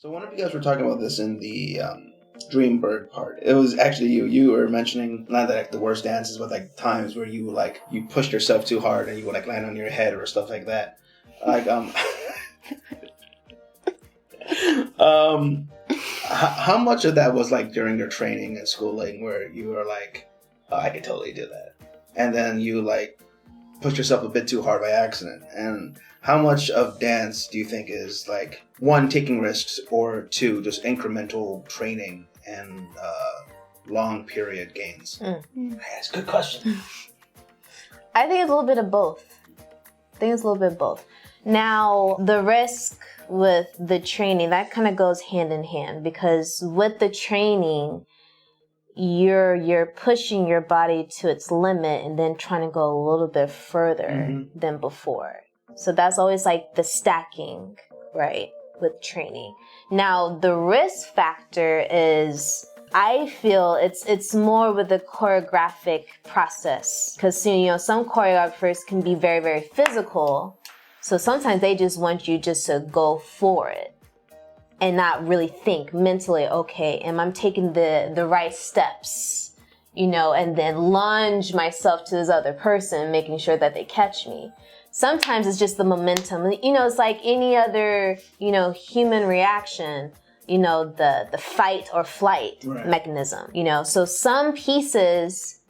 So one of you guys were talking about this in the dream bird part. It was actually you. You were mentioning not like the worst dances, but like times where you pushed yourself too hard and you would like land on your head or stuff like that. Like how much of that was like during your training and schooling where you were like, oh, I could totally do that, and then you like pushed yourself a bit too hard by accident? And how much of dance do you think is like, one, taking risks, or two, just incremental training and long period gains? That's a good question. I think it's a little bit of both. Now, the risk with the training, that kind of goes hand in hand, because with the training, you're pushing your body to its limit and then trying to go a little bit further than before. So that's always like the stacking, right, with training. Now, the risk factor is, I feel it's more with the choreographic process, because some choreographers can be very, very physical. So sometimes they just want you just to go for it and not really think mentally, okay, am I taking the right steps, and then lunge myself to this other person, making sure that they catch me. Sometimes it's just the momentum. It's like any other, human reaction, the fight or flight mechanism, So some pieces,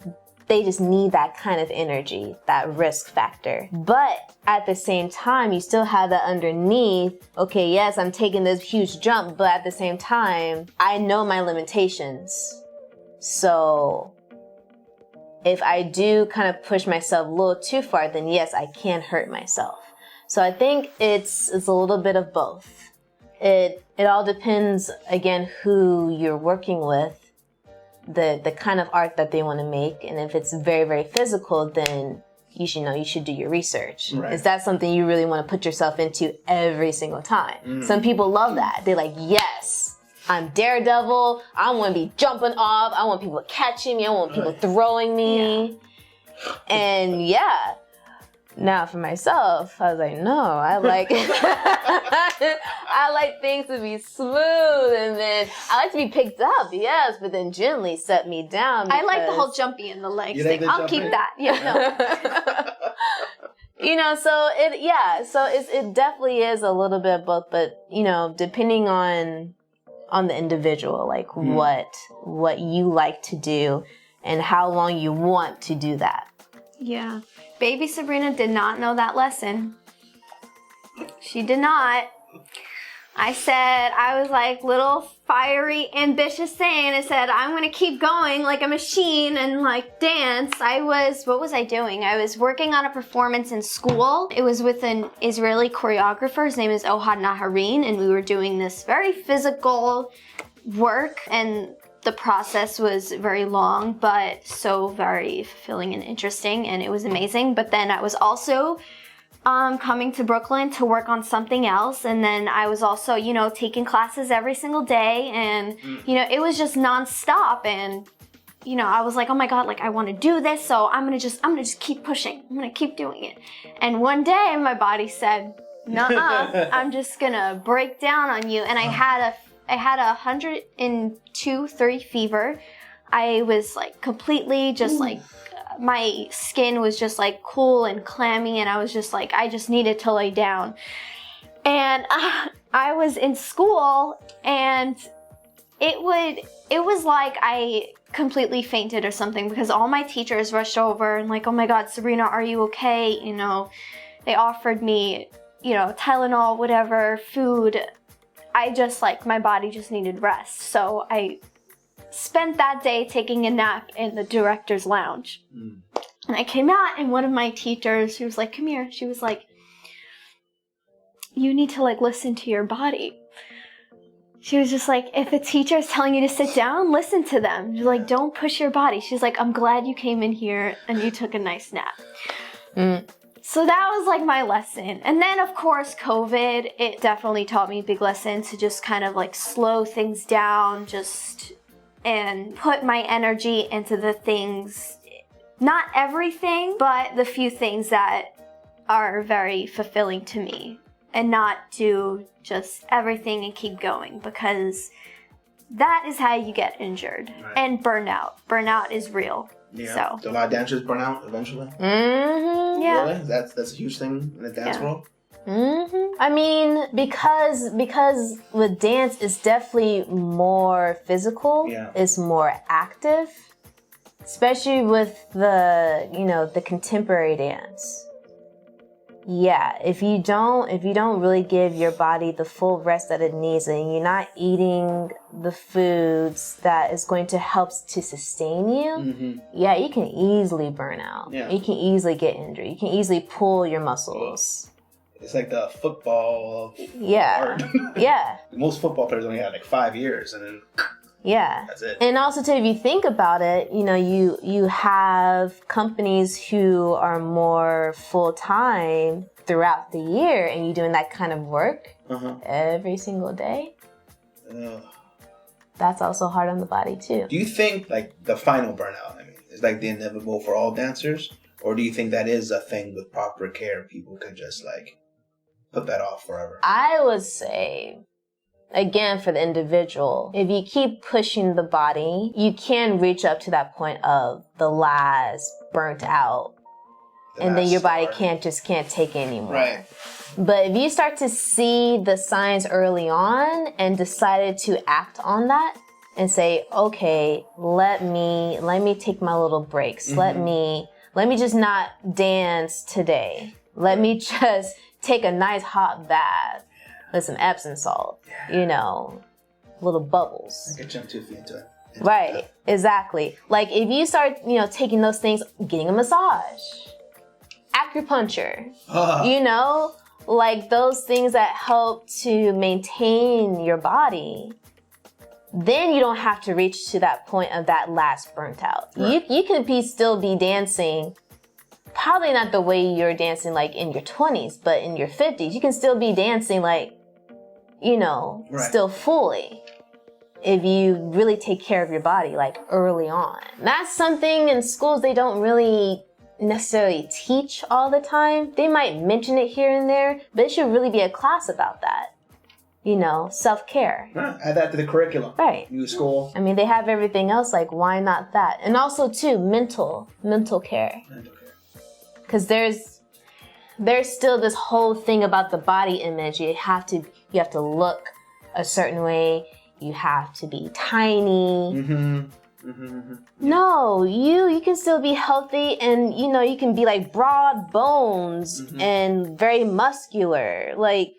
they just need that kind of energy, that risk factor. But at the same time, you still have that underneath, okay, yes, I'm taking this huge jump, but at the same time, I know my limitations. So if I do kind of push myself a little too far, then yes, I can hurt myself. So I think it's a little bit of both. It all depends, again, who you're working with, the kind of art that they want to make. And if it's very, very physical, then you should do your research. Right. Is that something you really want to put yourself into every single time? Some people love that. They're like, yes, I'm Daredevil. I want to be jumping off. I want people catching me. I want people throwing me. Yeah. And yeah. Now for myself, I was like, no, I like I like things to be smooth, and then I like to be picked up, yes, but then gently set me down. I like the whole jumpy in the legs thing. I'll keep that. So it definitely is a little bit of both, but depending on the individual, like what you like to do and how long you want to do that. Yeah. Baby Sabrina did not know that lesson. She did not. I said, I was like little fiery, ambitious thing. I said, I'm going to keep going like a machine and like dance. What was I doing? I was working on a performance in school. It was with an Israeli choreographer. His name is Ohad Naharin. And we were doing this very physical work, and the process was very long, but so very fulfilling and interesting, and it was amazing. But then I was also coming to Brooklyn to work on something else, and then I was also, taking classes every single day, and it was just nonstop. And I was like, oh my God, like I want to do this, so I'm gonna just keep pushing. I'm gonna keep doing it. And one day my body said, nuh-uh, I'm just gonna break down on you. And I had 102.3 fever. I was like completely just like, my skin was just like cool and clammy, and I was just like, I just needed to lay down. And I was in school, and it was like I completely fainted or something, because all my teachers rushed over and like, oh my God, Sabrina, are you okay? They offered me, Tylenol, whatever, food. I just my body just needed rest. So I spent that day taking a nap in the director's lounge. And I came out, and one of my teachers, she was like, come here. She was like, you need to listen to your body. She was just like, if a teacher is telling you to sit down, listen to them. She's like, don't push your body. She's like, I'm glad you came in here and you took a nice nap. So that was my lesson. And then of course, COVID, it definitely taught me a big lesson to just kind of slow things down, and put my energy into the things, not everything, but the few things that are very fulfilling to me. and not do just everything and keep going, because that is how you get injured. Right. And burnout is real. Yeah. So Do a lot of dancers burn out eventually? Mm-hmm. yeah. Really? That's a huge thing in the dance world? Mm-hmm. I mean, because with dance, it's definitely more physical. Yeah. It's more active, especially with the contemporary dance. Yeah, if you don't really give your body the full rest that it needs, and you're not eating the foods that is going to help to sustain you, Mm-hmm. yeah, you can easily burn out. Yeah. You can easily get injured. You can easily pull your muscles. It's like the football of Yeah. art. Yeah. Most football players only have like 5 years, and then Yeah. that's it. And also too, if you think about it, you have companies who are more full-time throughout the year, and you're doing that kind of work every single day. That's also hard on the body too. Do you think like the final burnout, is like the inevitable for all dancers? Or do you think that is a thing with proper care, people can just like put that off forever? I would say, again, for the individual, if you keep pushing the body, you can reach up to that point of the last burnt out. And then your body can't take anymore. Right. But if you start to see the signs early on and decided to act on that and say, okay, let me take my little breaks. Mm-hmm. Let me just not dance today. Let me just take a nice hot bath with some Epsom salt, little bubbles. I could jump 2 feet into it. Right, exactly. Like if you start, taking those things, getting a massage, acupuncture, like those things that help to maintain your body, then you don't have to reach to that point of that last burnt out. Right. You could still be dancing, probably not the way you're dancing like in your 20s, but in your 50s, you can still be dancing like, still fully. If you really take care of your body like early on. That's something in schools they don't really necessarily teach all the time. They might mention it here and there, but it should really be a class about that. Self-care. Right. Add that to the curriculum. Right. New school. I mean, they have everything else, like why not that? And also too, mental care. Because there's still this whole thing about the body image. You have to look a certain way. You have to be tiny. No, you can still be healthy, and you can be like broad bones and very muscular, like,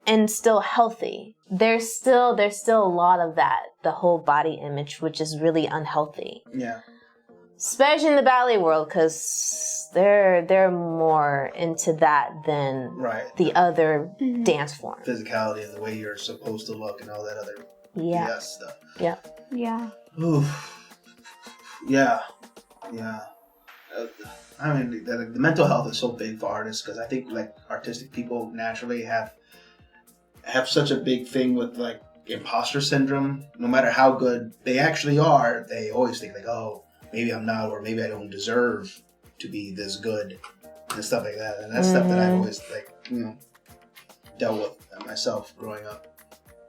and still healthy. There's still a lot of that, the whole body image, which is really unhealthy. Yeah. Especially in the ballet world, because they're more into that than the other dance forms. Physicality and the way you're supposed to look and all that other BS stuff. Yeah. Yeah. Oof. Yeah. I mean, the mental health is so big for artists, because I think like artistic people naturally have such a big thing with like imposter syndrome. No matter how good they actually are, they always think like, oh, maybe I'm not, or maybe I don't deserve to be this good, and stuff like that. And that's stuff that I've always dealt with myself growing up.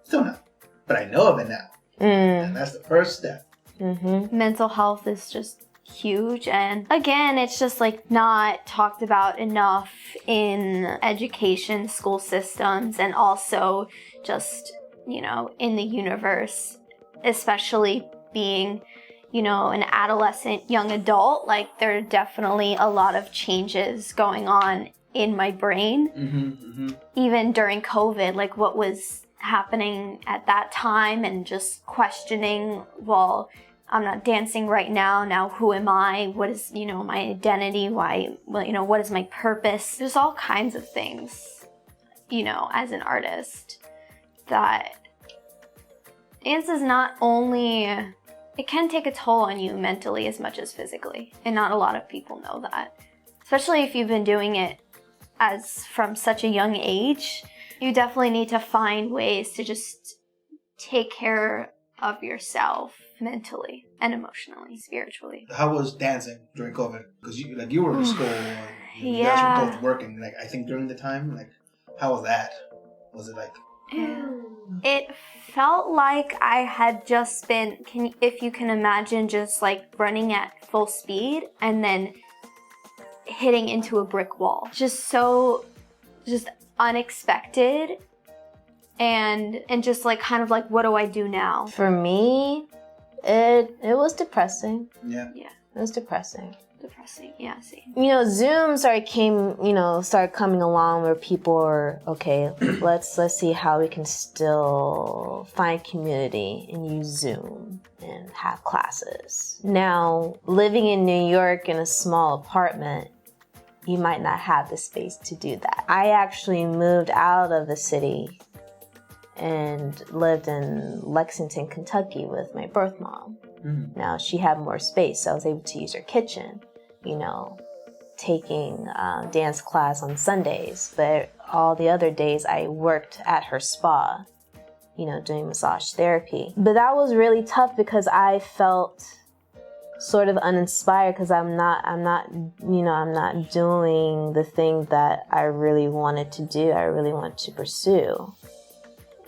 Still not, but I know of it now, and that's the first step. Mental health is just huge, and again, it's just like not talked about enough in education, school systems, and also just in the universe, especially being an adolescent, young adult. Like, there are definitely a lot of changes going on in my brain. Even during COVID, like what was happening at that time, and just questioning, well, I'm not dancing right now who am I? What is, my identity? Why, what is my purpose? There's all kinds of things, as an artist, that dance is not only, it can take a toll on you mentally as much as physically. And not a lot of people know that. Especially if you've been doing it from such a young age. You definitely need to find ways to just take care of yourself mentally and emotionally, spiritually. How was dancing during COVID? Because you were in school, and you guys were both working. Like, I think during the time, like, How was that? Was it like... It felt like I had just been, if you can imagine, just like running at full speed and then hitting into a brick wall. Just unexpected and just like kind of like, what do I do now? For me, it was depressing. Yeah. Yeah. It was depressing. Yeah, see. Zoom started coming along where people were, okay, let's see how we can still find community and use Zoom and have classes. Now, living in New York in a small apartment, you might not have the space to do that. I actually moved out of the city and lived in Lexington, Kentucky with my birth mom. Mm-hmm. Now, she had more space, so I was able to use her kitchen. Taking dance class on Sundays, but all the other days I worked at her spa, doing massage therapy. But that was really tough because I felt sort of uninspired because I'm not doing the thing that I really wanted to do, I really wanted to pursue.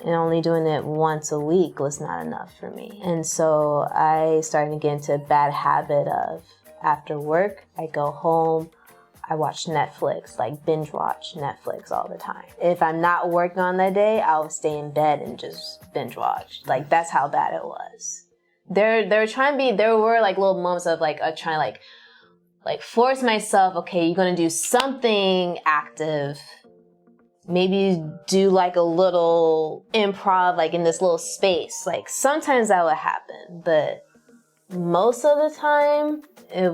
And only doing it once a week was not enough for me. And so I started to get into a bad habit of, after work, I go home, I watch Netflix, like binge watch Netflix all the time. If I'm not working on that day, I'll stay in bed and just binge watch. Like, that's how bad it was. There were like little moments of like trying to like force myself, okay, you're gonna do something active. Maybe do like a little improv, like in this little space. Like sometimes that would happen, but most of the time, it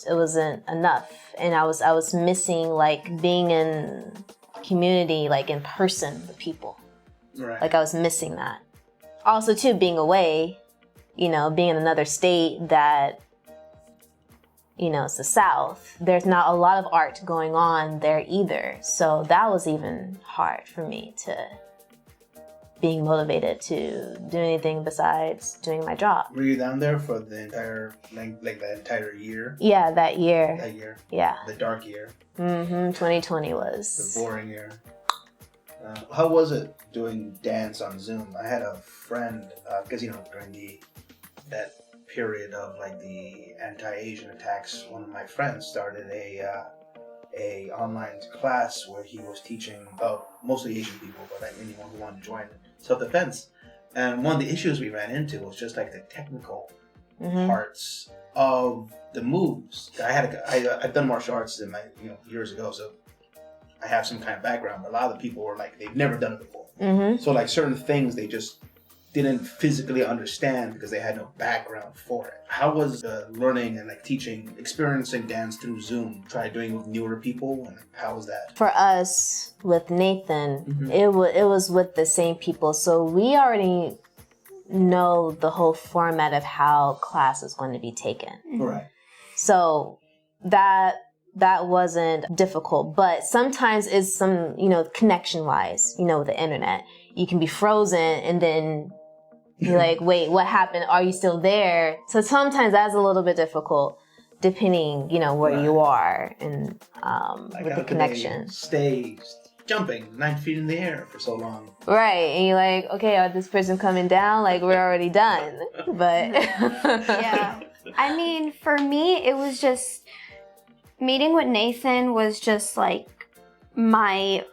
wasn't enough, and I was missing like being in community, like in person with people. Right. Like I was missing that. Also, too, being away, being in another state that, it's the South. There's not a lot of art going on there either, so that was even hard for me to being motivated to do anything besides doing my job. Were you down there for the entire, the entire year? Yeah, that year. That year? Yeah. The dark year? 2020 was... The boring year. How was it doing dance on Zoom? I had a friend, because, during that period of, the anti-Asian attacks, one of my friends started a online class where he was teaching mostly Asian people, but anyone who wanted to join self-defense. And one of the issues we ran into was just the technical parts of the moves. I've done martial arts in my years ago, so I have some kind of background. But a lot of the people were they've never done it before. Mm-hmm. So certain things they just didn't physically understand because they had no background for it. How was learning and teaching, experiencing dance through Zoom? Try doing it with newer people, and how was that? For us, with Nathan, it was with the same people, so we already know the whole format of how class is going to be taken. Right. So that wasn't difficult, but sometimes it's some, connection-wise, with the internet. You can be frozen and then you're like, wait, what happened? Are you still there? So sometimes that's a little bit difficult, depending, where you are and with the connection. Stay jumping 9 feet in the air for so long. Right, and you're like, okay, are this person coming down? We're already done. But yeah, I mean, for me, it was just meeting with Nathan was just my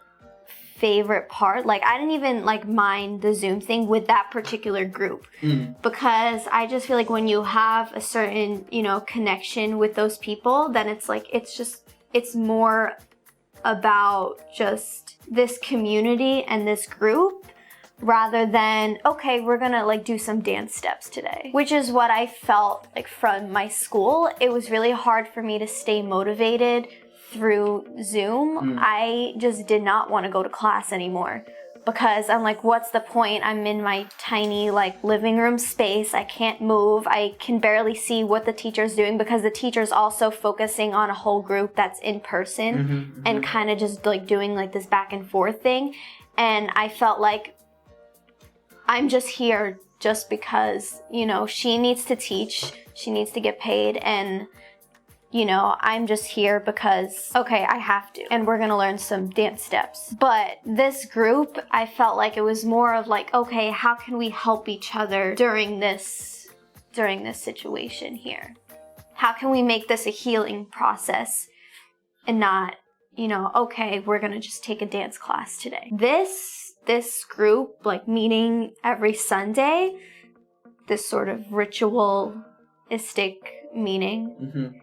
favorite part. I didn't even mind the Zoom thing with that particular group because I just feel when you have a certain connection with those people, then it's more about just this community and this group rather than, okay, we're gonna do some dance steps today, which is what I felt from my school. It was really hard for me to stay motivated through Zoom. I just did not want to go to class anymore because I'm what's the point? I'm in my tiny living room space. I can't move. I can barely see what the teacher's doing because the teacher's also focusing on a whole group that's in person and kind of just doing this back and forth thing. And I felt I'm just here just because, she needs to teach, she needs to get paid, and you know, I'm just here because, okay, I have to, and we're gonna learn some dance steps. But this group, I felt like it was more of like, okay, how can we help each other during this situation here? How can we make this a healing process and not, you know, okay, we're gonna just take a dance class today. This group, like meeting every Sunday, this sort of ritualistic meeting,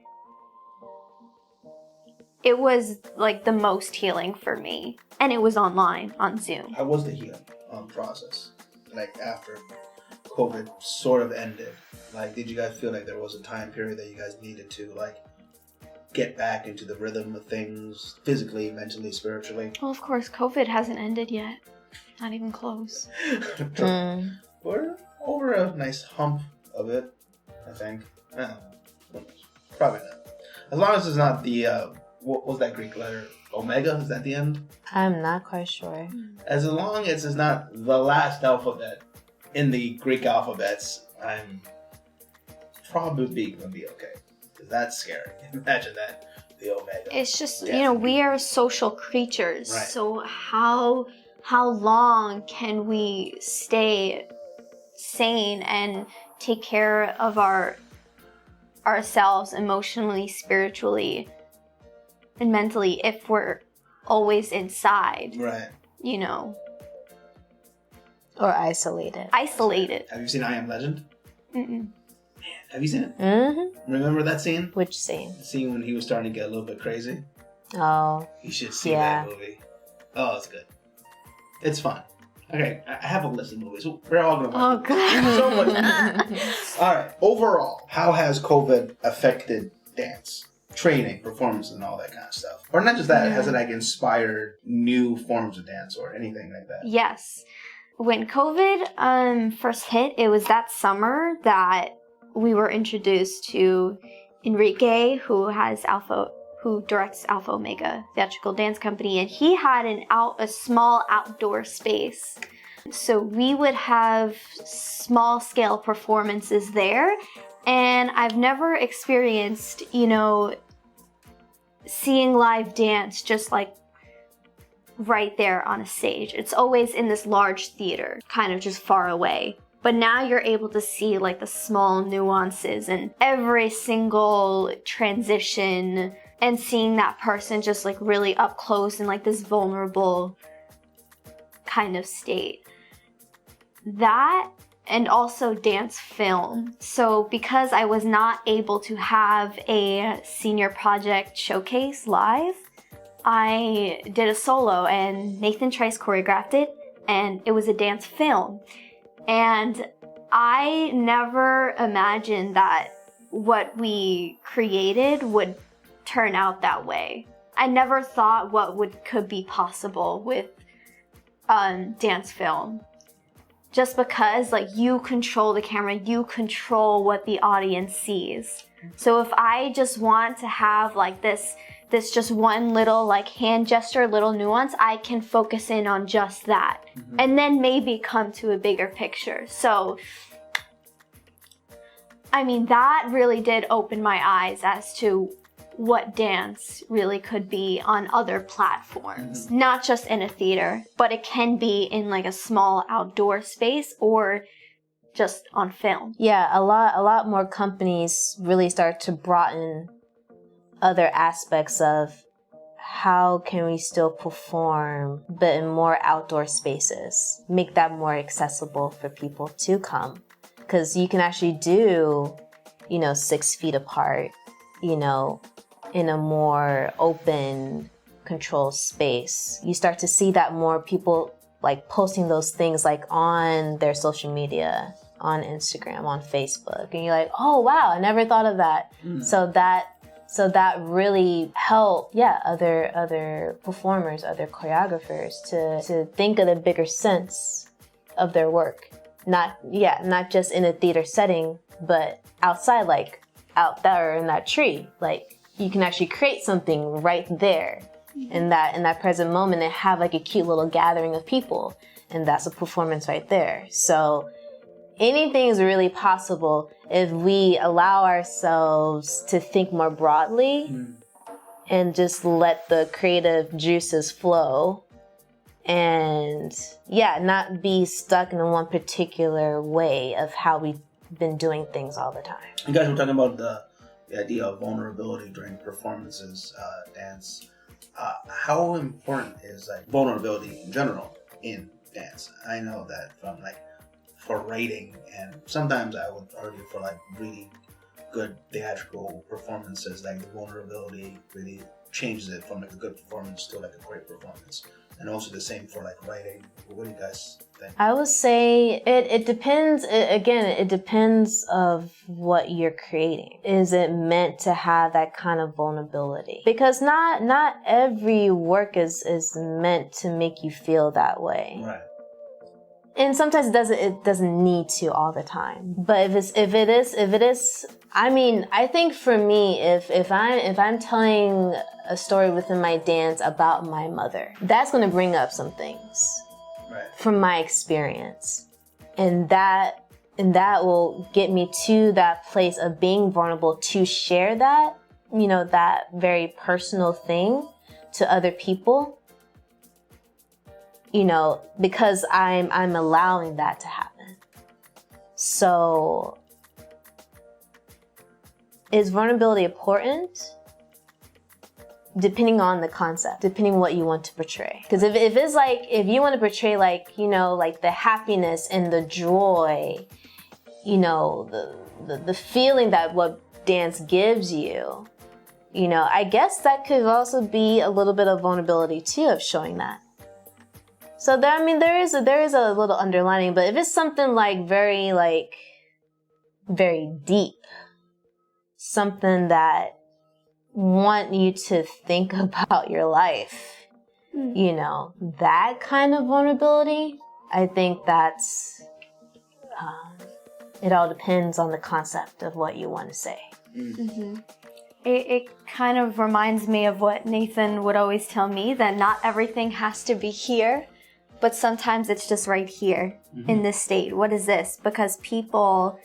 it was like the most healing for me. And it was online, on Zoom. How was the healing process? Like after COVID sort of ended, like did you guys feel like there was a time period that you guys needed to like get back into the rhythm of things physically, mentally, spiritually? Well, of course, COVID hasn't ended yet. Not even close. We're over a nice hump of it, I think. Probably not. As long as it's not the, what was that Greek letter? Omega? Is that the end? I'm not quite sure. As long as it's not the last alphabet in the Greek alphabets, I'm probably going to be okay. Because that's scary. Imagine that. The Omega. It's just, you know, we are social creatures. Right. So how long can we stay sane and take care of ourselves emotionally, spiritually, and mentally if we're always inside? Right. You know. Or isolated. Have you seen I Am Legend? Mm-mm. Have you seen it? Mm-hmm. Remember that scene? Which scene? The scene when he was starting to get a little bit crazy? Oh. You should see that movie. Oh, it's good. It's fun. Okay, I have a list of movies. We're all going to watch God. so much movies. All right. Overall, how has COVID affected dance? Training, performance, and all that kind of stuff? Or not just that, has it like inspired new forms of dance or anything like that? Yes. When COVID first hit, it was that summer that we were introduced to Enrique, who directs Alpha Omega Theatrical Dance Company, and he had a small outdoor space. So we would have small scale performances there, and I've never experienced, you know, seeing live dance just like right there on a stage. It's always in this large theater, kind of just far away. But now you're able to see like the small nuances and every single transition, and seeing that person just like really up close in like this vulnerable kind of state. That, and also dance film. So because I was not able to have a senior project showcase live, I did a solo, and Nathan Trice choreographed it, and it was a dance film. And I never imagined that what we created would turn out that way. I never thought what could be possible with dance film. Just because like you control the camera, you control what the audience sees. So if I just want to have like this just one little like hand gesture, little nuance, I can focus in on just that. And then maybe come to a bigger picture. So, I mean, that really did open my eyes as to what dance really could be on other platforms. Not just in a theater, but it can be in like a small outdoor space or just on film. Yeah, a lot more companies really start to broaden other aspects of how can we still perform, but in more outdoor spaces. Make that more accessible for people to come. Because you can actually do, 6 feet apart, in a more open, controlled space. You start to see that more people like posting those things like on their social media, on Instagram, on Facebook. And you're like, oh wow, I never thought of that. So that really helped, other performers, other choreographers to think of the bigger sense of their work. Not just in a theater setting, but outside, like out there in that tree. Like you can actually create something right there in that present moment and have like a cute little gathering of people. And that's a performance right there. So anything is really possible if we allow ourselves to think more broadly and just let the creative juices flow and not be stuck in one particular way of how we've been doing things all the time. You guys were talking about the idea of vulnerability during performances, dance. How important is like vulnerability in general in dance? I know that from like for writing, and sometimes I would argue for like reading good theatrical performances, like the vulnerability really changes it from like a good performance to like a great performance. And also the same for like writing. What do you guys think? I would say it depends. It depends of what you're creating. Is it meant to have that kind of vulnerability? Because not every work is meant to make you feel that way. Right. And sometimes it doesn't need to all the time. But if it is, I mean, I think for me, if I'm telling a story within my dance about my mother, that's going to bring up some things from my experience, and that will get me to that place of being vulnerable to share that, that very personal thing to other people. Because I'm allowing that to happen. So, is vulnerability important? Depending on the concept, depending on what you want to portray. Because if it's like, if you want to portray like, like the happiness and the joy, the feeling that what dance gives you, I guess that could also be a little bit of vulnerability too, of showing that. So there is a little underlining, but if it's something very deep, something that want you to think about your life, that kind of vulnerability, I think that's, it all depends on the concept of what you want to say. Mm-hmm. It kind of reminds me of what Nathan would always tell me, that not everything has to be here. But sometimes it's just right here in this state. What is this? Because people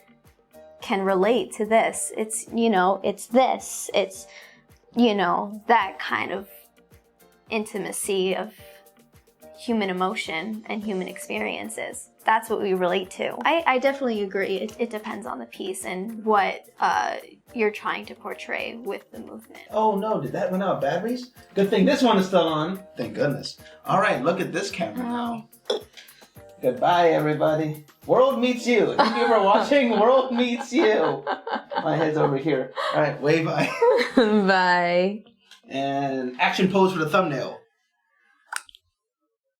can relate to this. It's, it's this. It's, that kind of intimacy of human emotion and human experiences. That's what we relate to. I definitely agree. It depends on the piece and what you're trying to portray with the movement. Oh no, did that run out of batteries? Good thing this one is still on. Thank goodness. All right, look at this camera now. Goodbye, everybody. World meets you. Thank you for watching World Meets You. My head's over here. All right, wave bye. Bye. And action pose for the thumbnail.